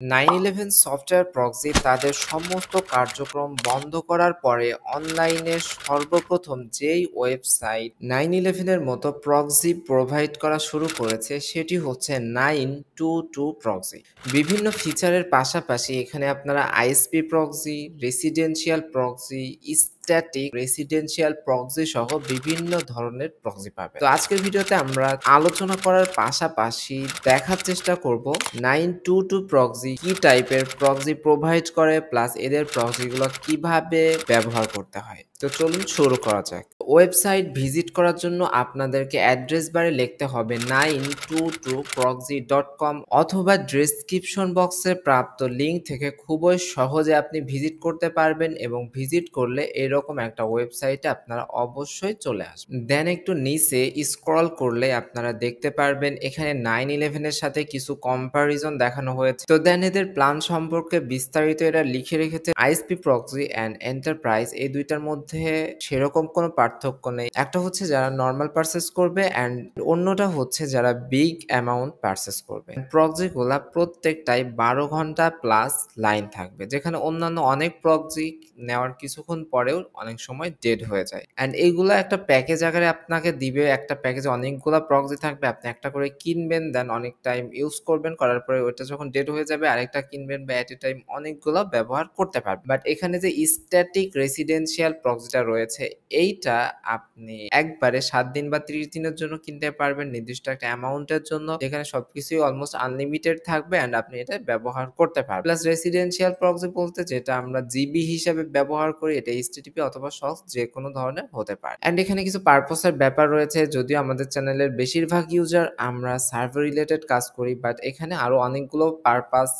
9/11 software proxy তাদের সমস্ত কার্যক্রম বন্ধ করার পরে অনলাইনে সর্বপ্রথম যেই ওয়েবসাইট 9/11 এর মতো প্রক্সি প্রোভাইড করা শুরু করেছে সেটি হচ্ছে 922 প্রক্সি। বিভিন্ন ফিচারের পাশাপাশি এখানে আপনারা ISP proxy, residential proxy, static residential proxy সহ বিভিন্ন ধরনের প্রক্সি পাবেন। তো আজকের ভিডিওতে আমরা আলোচনা করার পাশাপাশি দেখার চেষ্টা করব 922 প্রক্সি কি টাইপের প্রক্সি প্রোভাইড করে, প্লাস এদের প্রক্সিগুলো কিভাবে ব্যবহার করতে হয়। তো চলুন শুরু করা যাক। ওয়েবসাইট ভিজিট করার জন্য আপনাদেরকে অ্যাড্রেস বারে লিখতে হবে 922proxy.com অথবা ডেসক্রিপশন বক্সে প্রাপ্ত লিঙ্ক থেকে খুবই সহজে আপনি ভিজিট করতে পারবেন এবং ভিজিট করলে এরকম একটা ওয়েবসাইটে আপনারা অবশ্যই চলে আসবেন। দেন একটু নিচে স্ক্রল করলে আপনারা দেখতে পারবেন এখানে 9/11 এর সাথে কিছু কম্পারিজন দেখানো হয়েছে। তো দেন এদের প্ল্যান সম্পর্কে বিস্তারিত এরা লিখে রেখেছে। আইএসপি প্রক্সি অ্যান্ড এন্টারপ্রাইজ এই দুইটার মধ্যে সেরকম কোনো পার্থক্য নেই। একটা হচ্ছে যারা নর্মাল পারচেস করবে অ্যান্ড অন্যটা হচ্ছে যারা বিগ অ্যামাউন্ট পারচেস করবে। প্রক্সিগুলা প্রত্যেকটাই 12 ঘন্টা প্লাস লাইন থাকবে, যেখানে অন্যান্য অনেক প্রক্সি নেওয়ার কিছুক্ষণ পরেও অনেক সময় ডেড হয়ে যায়। অ্যান্ড এইগুলা একটা প্যাকেজ আকারে আপনাকে দিবে, একটা প্যাকেজে অনেকগুলা প্রক্সি থাকবে, আপনি একটা করে কিনবেন, দেন অনেক টাইম ইউজ করবেন, করার পরে ওইটা যখন ডেড হয়ে যাবে আরেকটা কিনবেন বা এট এ টাইম অনেকগুলো ব্যবহার করতে পারবেন। বাট এখানে যে স্ট্যাটিক রেসিডেন্সিয়াল প্রক্সিটা রয়েছে এইটা আপনি একবারে 7 দিন বা 30 দিনের জন্য কিনতে পারবেন নির্দিষ্ট একটা অ্যামাউন্টের জন্য, যেখানে সবকিছুই অলমোস্ট আনলিমিটেড থাকবে অ্যান্ড আপনি এটা ব্যবহার করতে পারবেন। প্লাস রেসিডেন্সিয়াল প্রক্সি বলতে যেটা আমরা জিবি হিসাবে ব্যবহার করি, এটা এইচটিটিপি অথবা সক্স যে কোনো ধরনের হতে পারে। অ্যান্ড এখানে কিছু পারপাসের ব্যাপার রয়েছে, যদিও আমাদের চ্যানেলের বেশিরভাগ ইউজার আমরা সার্ভার রিলেটেড কাজ করি, বাট এখানে আরো অনেকগুলো পারপাস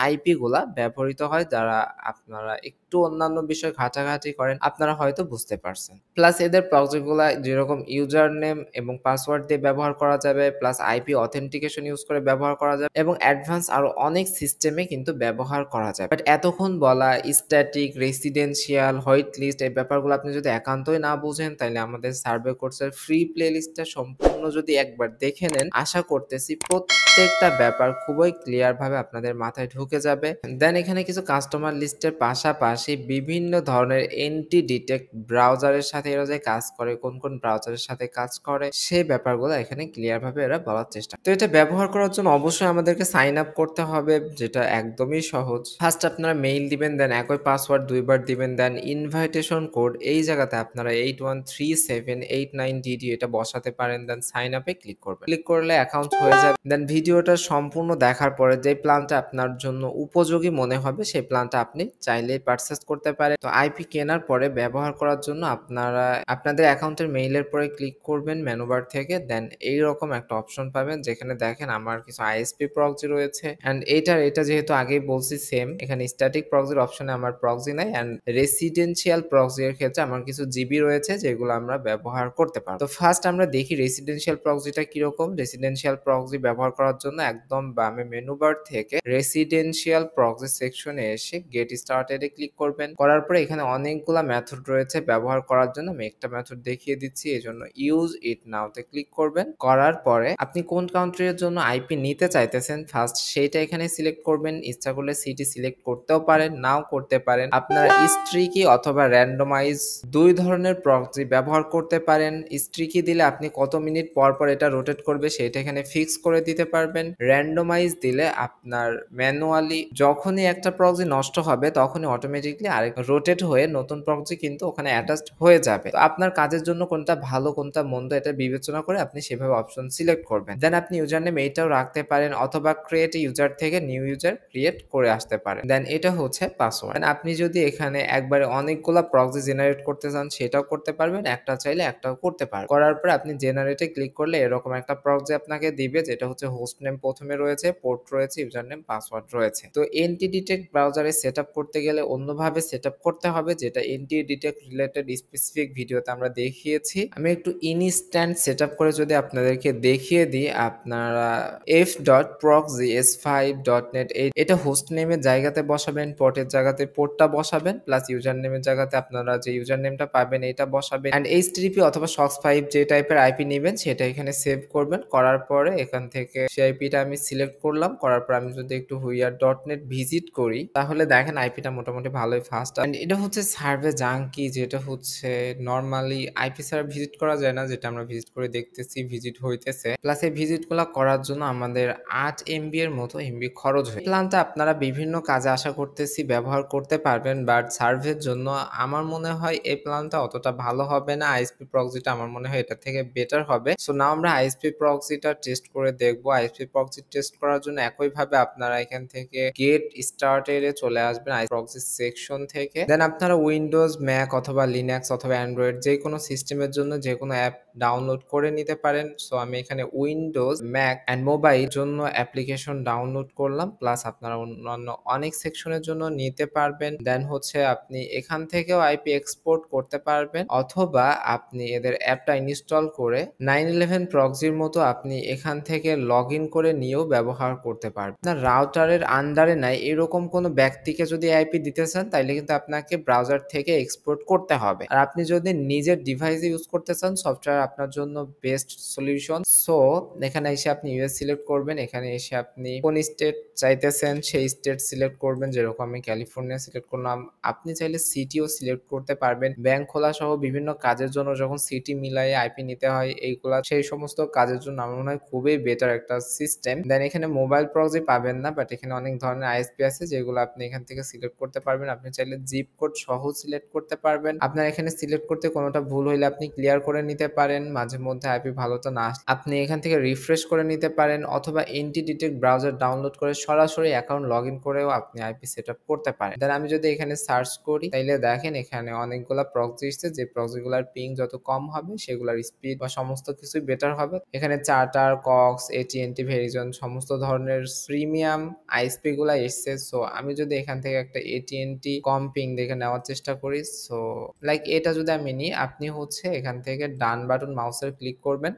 আইপি গুলা ব্যবহৃত হয়, যারা আপনারা একটু অন্যান্য বিষয় ঘাটাঘাটি করেন আপনারা হয়তো বুঝতে পারছেন। প্লাস এদের প্রক্সিগুলা যেরকম ইউজার নেম এবং পাসওয়ার্ড দিয়ে ব্যবহার করা যাবে, প্লাস আইপি অথেন্টিকেশন ইউজ করে ব্যবহার করা যাবে এবং অ্যাডভান্স আরো অনেক সিস্টেমে কিন্তু ব্যবহার করা যায়। বাট এতক্ষণ বলা স্ট্যাটিক, রেসিডেন্সিয়াল, হোয়াইট লিস্ট এই ব্যাপারগুলো আপনি যদি একান্তই না বুঝেন তাহলে আমাদের সার্ভে কোর্সের ফ্রি প্লে লিস্টটা সম্পূর্ণ যদি একবার দেখে নেন, আশা করতেছি প্রত্যেকটা ব্যাপার খুবই ক্লিয়ার ভাবে আপনাদের মাথায় ঢুকে যাবে। দেন এখানে কিছু কাস্টমার লিস্টের পাশাপাশি বিভিন্ন ধরনের এন্টি ডিটেক্ট ব্রাউজারের সাথে এরা যে কাজ করে, কোন কোন ব্রাউজারের সাথে কাজ করে সেই ব্যাপারগুলো এখানে ক্লিয়ার ভাবে এরা বলার চেষ্টা। তো এটা ব্যবহার করার জন্য অবশ্যই আমাদেরকে সাইন আপ করতে হবে, যেটা একদমই সহজ। ফার্স্ট আপনারা মেইল দিবেন, দেন একই পাসওয়ার্ড দুইবার দিবেন, দেন ইনভাইটেশন কোড এই জায়গাতে আপনারা 813789DD এটা বসাতে পারেন, দেন সাইন আপে ক্লিক করবেন। ক্লিক করলে অ্যাকাউন্ট হয়ে যাবে। দেন ভিডিওটা সম্পূর্ণ দেখার পরে যে প্ল্যানটা আপনার জন্য উপযোগী মনে হবে সেই প্ল্যানটা আপনি চাইলেই পারচেজ করতে পারেন। তো আইপি কেনার পরে ব্যবহার করার জন্য আপনারা আপনাদের অ্যাকাউন্টের মেইলের পরে ক্লিক করবেন মেনু বার থেকে, দেন এইরকম একটা অপশন পাবেন যেখানে দেখেন আমার কিছু আইএসপি প্রক্সি রয়েছে অ্যান্ড এটা যেহেতু আগেই বলছি সেম, এখানে স্ট্যাটিক প্রক্সির অপশনে আমার প্রক্সি নাই অ্যান্ড রেসিডেন্সিয়াল প্রক্সি এর ক্ষেত্রে আমার কিছু জিবি রয়েছে যেগুলো আমরা ব্যবহার করতে পারবো। তো ফার্স্ট আমরা দেখি রেসিডেন্সিয়াল প্রক্সিটা কিরকম। রেসিডেন্সিয়াল প্রক্সি ব্যবহার করার জন্য একদম বামে মেনু বার থেকে রেসিডেন্সিয়াল প্রক্সি সেকশনে এসে গেট স্টার্টেড এ ক্লিক করবেন। করার পরে এখানে অনেকগুলা মেথড রয়েছে ব্যবহার করার জন্য, আমি একটা মেথড দেখিয়ে দিচ্ছি, এই জন্য ইউজ ইট নাও তে ক্লিক করবেন। করার পরে আপনি কোন কান্ট্রির জন্য আইপি নিতে চাইতেছেন ফার্স্ট সেইটা এখানে সিলেক্ট করবেন। ইচ্ছা করলে সিটি সিলেক্ট করতেও পারেন, নাও করতে পারেন। আপনারা স্ট্রিকি অথবা র্যান্ডমাইজ দুই ধরনের প্রক্সি ব্যবহার করতে পারেন। স্ট্রিকি দিলে আপনি কত মিনিট পর পর এটা রোটেট করবে সেটা এখানে ফিক্স করে দিতে পারবেন। র্যান্ডমাইজ দিলে আপনার ম্যানুয়ালি যখনই একটা প্রক্সি নষ্ট হবে তখনই অটোমেটিকলি আরেক রোটেট হয়ে নতুন প্রক্সি কিন্তু ওখানে অ্যাটাচড হয়ে যাবে। তো আপনার কাজের জন্য কোনটা ভালো কোনটা মন্দ এটা বিবেচনা করে আপনি সেভাবে অপশন সিলেক্ট করবেন। দেন আপনি ইউজার নেম এইটাও রাখতে পারেন অথবা ক্রিয়েট ইউজার থেকে নিউ ইউজার ক্রিয়েট করে আসতে পারেন। দেন এটা হচ্ছে পাসওয়ার্ড। আপনি যদি এখানে একবারে অনেকগুলা প্রক্সি জেনারেট করতে চান সেটাও করতে পারবেন, একটা চাইলে একটাও করতে পারবেন। করার পর আপনি জেনারেটে ক্লিক করলে এরকম একটা প্রক্সি আপনাকে দিবে, যেটা হচ্ছে হোস্ট নেম প্রথমে রয়েছে, পোর্ট রয়েছে, ইউজার নেম, পাসওয়ার্ড রয়েছে। তো এন্টি ডিটেক্ট ব্রাউজারে সেটআপ করতে গেলে অন্যভাবে সেটআপ করতে হবে, যেটা এন্টি ডিটেক্ট রিলেটেড স্পেসিফিক ভিডিওতে আমরা দেখিয়েছি। আমি একটু ইনস্ট্যান্ট সেটআপ করে যদি আপনাদেরকে দেখিয়ে দিই, আপনারা f.proxys5.net এটা হোস্ট নেমের জায়গাতে বসাবেন, পোর্টের জায়গাতে পোর্টটা বসাবেন, প্লাস ইউজার নেমের জায়গাতে আপনারা যে ইউজার নেমটা পাবেন এটা বসাবেন এন্ড এইচটিটিপি অথবা সক্স5 যে টাইপের আইপি নেবেন সেটা এখানে সেভ করবেন। করার পরে এখান থেকে সেই আইপিটা আমি সিলেক্ট করলাম। করার পর আমি যদি একটু হুই আর ভিজিট করি তাহলে দেখেন আইপিটা মোটামুটি ভালোই ফাস্ট। অ্যান্ড এটা হচ্ছে সার্ভে জাঙ্কি, যেটা হচ্ছে নর্মালি আইপি ছাড়া ভিজিট করা যায় না, যেটা আমরা ভিজিট করে দেখতেছি ভিজিট হইতেছে। প্লাস এই ভিজিটগুলো করার জন্য আমাদের 8 MB এর মতো এমবি খরচ হয়। প্ল্যানটা আপনারা বিভিন্ন কাজে আশা করতেছি ব্যবহার করতে পারবেন, বাট সার্ভের জন্য আমার মনে হয় এই প্ল্যানটা অতটা ভালো হবে না। আইএসপি প্রক্সিটা আমার মনে হয় এটা থেকে বেটার হবে। সো নাও আমরা আইএসপি প্রক্সিটা টেস্ট করে দেখবো। আইএসপি প্রক্সি টেস্ট করার জন্য একইভাবে আপনারা এখান থেকে গেট স্টার্টেড এ চলে আসবেন প্রক্সি সেকশন থেকে। দেন আপনারা উইন্ডোজ, ম্যাক অথবা লিনাক্স অথবা অ্যান্ড্রয়েড যে কোনো সিস্টেমের জন্য যে কোনো অ্যাপ ডাউনলোড করে নিতে পারেন। সো আমি এখানে উইন্ডোজ, ম্যাক অ্যান্ড মোবাইল জন্য অ্যাপ্লিকেশন ডাউনলোড করলাম। প্লাস আপনারা অন্যান্য অনেক সেকশনের জন্য নিতে পারবেন। দেন হচ্ছে আপনি এখান থেকেও আইপি এক্সপোর্ট করতে পারবেন, অথবা আপনি এদের অ্যাপটা ইনস্টল করে 911 প্রক্সির মতো আপনি এখান থেকে লগ ইন করে নিয়েও ব্যবহার করতে পারবেন। আপনার রাউটারের আন্ডারে নাই এরকম কোনো ব্যক্তিকে যদি আইপি দিতে চান তাইলে কিন্তু আপনাকে ব্রাউজার থেকে এক্সপোর্ট করতে হবে। আর আপনি যদি নিজের ডিভাইসে ইউজ করতে চান সফটওয়্যার আপনার জন্য বেস্ট সলিউশন। সো এখানে এসে আপনি ইউএস সিলেক্ট করবেন। এখানে এসে আপনি কোন স্টেট চাইতেছেন সেই স্টেট সিলেক্ট করবেন, যেরকম আমি ক্যালিফোর্নিয়া সিলেক্ট করলাম। আপনি চাইলে সিটিও সিলেক্ট করতে পারবেন। ব্যাংক খোলা সহ বিভিন্ন কাজের জন্য যখন সিটি মিলাই আইপি নিতে হয় এইগুলা, সেই সমস্ত কাজের জন্য আমার মনে হয় খুবই বেটার একটা সিস্টেম। দেন এখানে মোবাইল প্রক্সি পাবেন না, বাট এখানে অনেক ধরনের আইএসপি আছে যেগুলো আপনি এখান থেকে সিলেক্ট করতে পারবেন। আপনি চাইলে জিপ কোড সহ সিলেক্ট করতে পারবেন। আপনার এখানে সিলেক্ট করতে কোনোটা ভুল হইলে আপনি ক্লিয়ার করে নিতে পারেন। মাঝে মধ্যে আইপি ভালোটা না আপনি এখান থেকে রিফ্রেশ করে নিতে পারেন, অথবা এন্টি ডিটেক্ট ব্রাউজার ডাউনলোড করে সরাসরি অ্যাকাউন্ট লগ ইন করেও আপনি আইপি সেট আপ করতে পারেন। দেন আমি যদি এখানে সার্চ করি তাইলে দেখেন এখানে অনেকগুলা প্রক্সি এসছে, যে প্রক্সিগুলার পিং যত কম হবে সেগুলোর স্পিড বা সমস্ত কিছুই বেটার হবে। এখানে চার্টার, কক্স, এটিএনটি, ভেরিজন সমস্ত ধরনের প্রিমিয়াম আইএসপি গুলা এসছে। সো আমি যদি এখান থেকে একটা এটিএনটি কম পিং দেখে নেওয়ার চেষ্টা করি, সো লাইক এটা যদি আমি নিই, আপনি হচ্ছে এখান থেকে ডান বাটন মাউসের ক্লিক করবেন।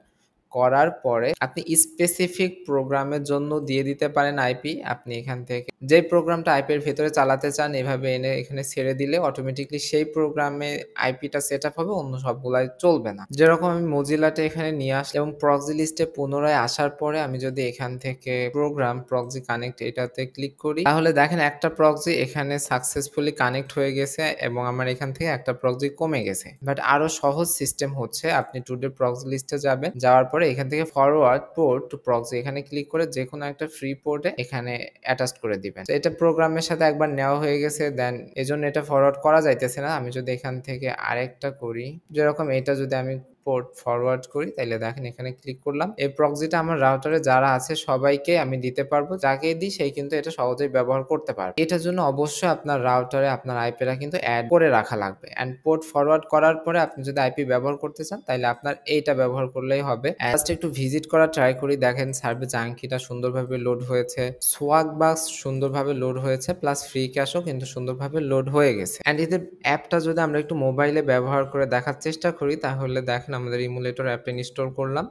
করার পরে আপনি স্পেসিফিক প্রোগ্রামের জন্য দিয়ে দিতে পারেন আইপি। আপনি এখান থেকে যে প্রোগ্রামটা আইপির ভেতরে চালাতে চান এভাবে এনে এখানে ছেড়ে দিলে অটোমেটিকলি সেই প্রোগ্রামে আইপিটা সেট আপ হবে, অন্য সবগুলাই চলবে না। যেরকম আমি মজিলাটা এখানে নিয়ে আসলাম এবং প্রক্সি লিস্টে পুনরায় আসার পরে আমি যদি এখান থেকে প্রোগ্রাম প্রক্সি কানেক্ট এটাতে ক্লিক করি তাহলে দেখেন একটা প্রক্সি এখানে সাকসেসফুলি কানেক্ট হয়ে গেছে এবং আমার এখান থেকে একটা প্রক্সি কমে গেছে। বাট আরো সহজ সিস্টেম হচ্ছে আপনি টুডে প্রক্সি লিস্টে যাবেন, যাওয়ার পরে এখান থেকে ফরওয়ার্ড পোর্ট টু প্রক্সি এখানে ক্লিক করে যে কোনো একটা ফ্রি পোর্টে এখানে অ্যাটাচ করে দিবেন। এটা প্রোগ্রামের সাথে একবার নেওয়া হয়ে গেছে, দেন এজন্য এটা ফরওয়ার্ড করা যাইতেছে না। আমি যদি এখান থেকে আরেকটা করি, যেরকম এটা যদি আমি পোর্ট ফরওয়ার্ড করি তাইলে দেখেন এখানে ক্লিক করলাম, এই প্রক্সিটা আমার রাউটারে যারা আছে সবাইকে আমি দিতে পারবো, যাকে দিই সেই কিন্তু এটা সহজেই ব্যবহার করতে পারবে। এটার জন্য অবশ্যই আপনার রাউটারে আপনার আইপিটা কিন্তু অ্যাড করে রাখা লাগবে। অ্যান্ড পোর্ট ফরওয়ার্ড করার পরে আপনি যদি আইপি ব্যবহার করতে চান তাহলে আপনার এইটা ব্যবহার করলেই হবে। জাস্ট একটু ভিজিট করা ট্রাই করি, দেখেন সার্ভে জাঙ্কিটা সুন্দরভাবে লোড হয়েছে, সোয়াগ বাক্স সুন্দরভাবে লোড হয়েছে, প্লাস ফ্রি ক্যাশও কিন্তু সুন্দরভাবে লোড হয়ে গেছে। অ্যান্ড এদের অ্যাপটা যদি আমরা একটু মোবাইলে ব্যবহার করে দেখার চেষ্টা করি তাহলে দেখেন আমাদের ইমুলেটর অ্যাপটা ইনস্টল করলাম,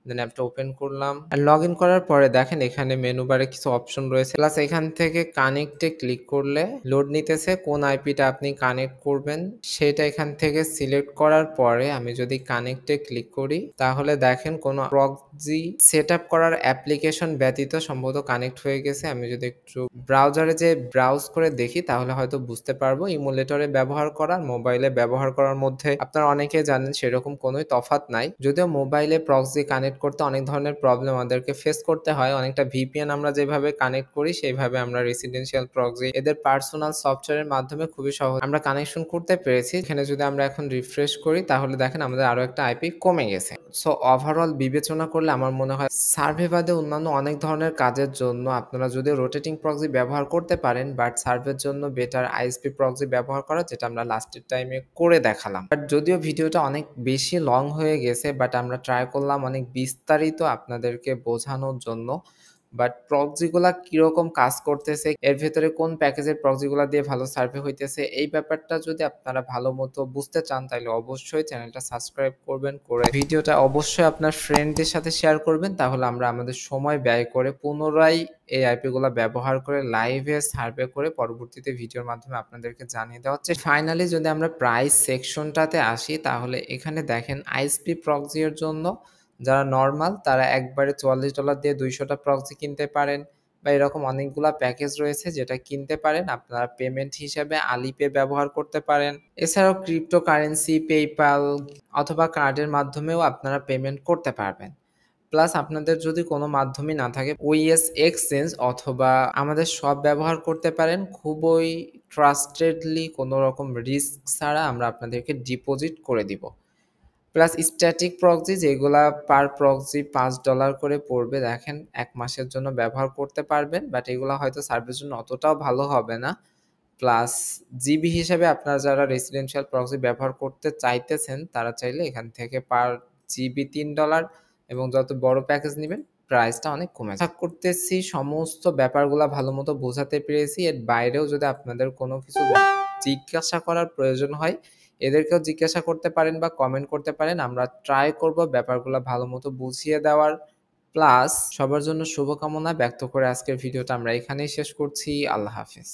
দেন অ্যাপটা ওপেন করলাম আর লগ ইন করার পরে দেখেন এখানে মেনু বারে কিছু অপশন রয়েছে, প্লাস এখান থেকে কানেক্টে ক্লিক করলে লোড নিতেছে কোন আইপিটা আপনি কানেক্ট করবেন সেটা এখান থেকে সিলেক্ট করার পরে আমি যদি কানেক্টে ক্লিক করি তাহলে দেখেন কোনো প্রক্সি সেট আপ করার অ্যাপ্লিকেশন ব্যতীত সম্ভবত কানেক্ট হয়ে গেছে। আমি যদি একটু ব্রাউজারে যে ব্রাউজ করে দেখি তাহলে হয়তো বুঝতে পারবো। ইমুলেটরে ব্যবহার করা মোবাইলে ব্যবহার করার মধ্যে আপনারা অনেকে জানেন সেরকম কোনোই তফাৎ নাই, যদিও মোবাইলে প্রক্সি কানেক্ট করতে অনেক ধরনের প্রবলেম আমাদেরকে ফেস করতে হয়। অনেকটা ভিপিএন আমরা যেভাবে কানেক্ট করি সেইভাবে আমরা রেসিডেন্সিয়াল প্রক্সি এদের পার্সোনাল সফটওয়্যারের মাধ্যমে খুবই সহজ আমরা কানেকশন করতে পেরেছি। এখানে যদি আমরা এখন রিফ্রেশ করি তাহলে দেখেন আমাদের আরো একটা আইপি কমে গেছে। সো ওভারঅল বিবেচনা করলে আমার মনে হয় সার্ভে বাদে অন্যান্য অনেক ধরনের কাজের জন্য আপনারা যদি রোটেটিং প্রক্সি ব্যবহার করতে পারেন, বাট সার্ভের জন্য বেটার আইএসপি প্রক্সি ব্যবহার করা, যেটা আমরা লাস্টের টাইমে করে দেখালাম। বাট যদিও ভিডিওটা অনেক বেশি লং হয়ে গেছে, বাট আমরা ট্রাই করলাম অনেক বিস্তারিত আপনাদেরকে বোঝানোর জন্য। বাট প্রক্সিগুলা কিরকম কাজ করতেছে, এর ভেতরে কোন প্যাকেজের প্রক্সিগুলা দিয়ে ভালো সার্ভে হইতেছে, এই ব্যাপারটা যদি আপনারা ভালো মতো বুঝতে চান তাহলে অবশ্যই চ্যানেলটা সাবস্ক্রাইব করবেন, করে ভিডিওটা অবশ্যই আপনার ফ্রেন্ডদের সাথে শেয়ার করবেন। তাহলে আমরা আমাদের সময় ব্যয় করে পুনরায় এই আইপি গুলা ব্যবহার করে লাইভে সার্ভে করে পরবর্তীতে ভিডিওর মাধ্যমে আপনাদেরকে জানিয়ে দেওয়া হচ্ছে। ফাইনালি যদি আমরা প্রাইস সেকশনটাতে আসি তাহলে এখানে দেখেন আইএসপি প্রক্সি এর জন্য যারা নর্মাল তারা একবারে $44 দিয়ে 200টা প্রক্সি কিনতে পারেন। বা এরকম অনেকগুলা প্যাকেজ রয়েছে যেটা কিনতে পারেন। আপনারা পেমেন্ট হিসেবে আলিপে ব্যবহার করতে পারেন। এছাড়াও ক্রিপ্টোকারেন্সি, পেপ্যাল অথবা কার্ডের মাধ্যমেও আপনারা পেমেন্ট করতে পারবেন। প্লাস আপনাদের যদি কোনো মাধ্যমই না থাকে ওইএস এক্সচেঞ্জ অথবা আমাদের শপ ব্যবহার করতে পারেন। খুবই ট্রাস্টেডলি কোনো রকম রিস্ক ছাড়া আমরা আপনাদেরকে ডিপোজিট করে দিব। প্লাস স্ট্যাটিক প্রক্সি যেগুলা পার প্রক্সি $5 করে পড়বে, দেখেন ১ মাসের জন্য ব্যবহার করতে পারবেন। বাট এগুলা হয়তো সার্ভিসের জন্য অতটাও ভালো হবে না। প্লাস জিবি হিসেবে আপনারা যারা রেসিডেন্সিয়াল প্রক্সি ব্যবহার করতে চাইতেছেন তারা চাইলে এখান থেকে পার জিবি $3 এবং যত বড় প্যাকেজ নিবেন প্রাইসটা অনেক কমে যাবে। আশা করতেছি সমস্ত ব্যাপারগুলা ভালোমতো বোঝাতে পেরেছি। এর বাইরেও যদি আপনাদের কোনো কিছু জিজ্ঞাসা করার প্রয়োজন হয় এদেরকেও জিজ্ঞাসা করতে পারেন বা কমেন্ট করতে পারেন। আমরা ট্রাই করব ব্যাপারগুলা ভালোমতো বুঝিয়ে দেওয়ার। প্লাস সবার জন্য শুভকামনা ব্যক্ত করে আজকের ভিডিওটা আমরা এখানেই শেষ করছি। আল্লাহ হাফেজ।